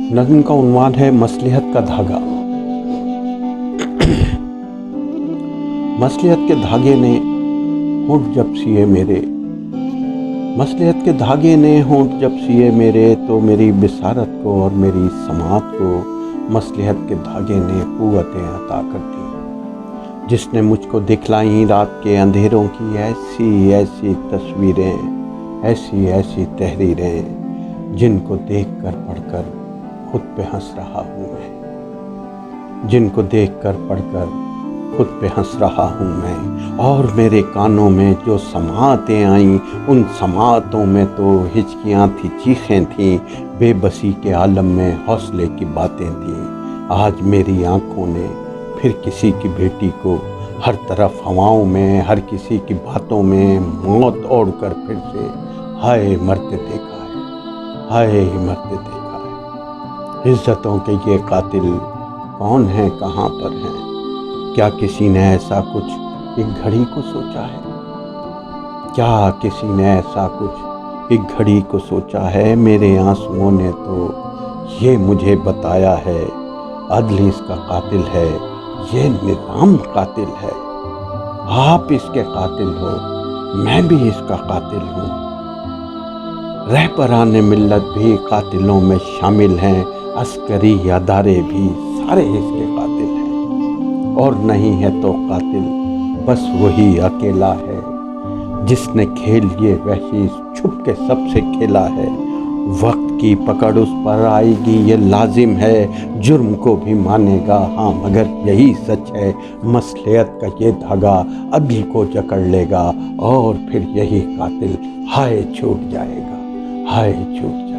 नज़्म का उन्वान है मसलिहत का धागा। मसलिहत के धागे ने होंठ जब सिए मेरे, मसलिहत के धागे ने होंठ जब सिए मेरे, तो मेरी बिसारत को और मेरी समात को मसलिहत के धागे ने कुव्वतें अता कर दी, जिसने मुझको दिखलाई रात के अंधेरों की ऐसी ऐसी तस्वीरें, ऐसी ऐसी तहरीरें, जिनको देख कर पढ़कर खुद पे हंस रहा हूँ मैं, जिनको देख कर पढ़कर खुद पे हंस रहा हूँ मैं। और मेरे कानों में जो समातें आईं, उन समातों में तो हिचकियाँ थी, चीखें थीं, बेबसी के आलम में हौसले की बातें थीं। आज मेरी आँखों ने फिर किसी की बेटी को हर तरफ हवाओं में, हर किसी की बातों में मौत ओढ़ कर फिर से हाय मरते देखा है, हाय मरते देखा है। इज्जतों के ये कातिल कौन हैं, कहाँ पर हैं? क्या किसी ने ऐसा कुछ एक घड़ी को सोचा है? क्या किसी ने ऐसा कुछ एक घड़ी को सोचा है? मेरे आंसुओं ने तो ये मुझे बताया है, अदल इसका कातिल है, ये निज़ाम कातिल है। आप इसके कातिल हो, मैं भी इसका कातिल हूँ। रहबरान मिल्लत भी कातिलों में शामिल हैं, अस्करी अदारे भी सारे इसके कातिल हैं। और नहीं है तो कातिल बस वही अकेला है, जिसने खेल ये वहशी छुप के सबसे खेला है। वक्त की पकड़ उस पर आएगी ये लाजिम है, जुर्म को भी मानेगा हाँ मगर यही सच है। मसलिहत का ये धागा अदल को जकड़ लेगा, और फिर यही कातिल हाय छूट जाएगा, हाय छूट जाएगा।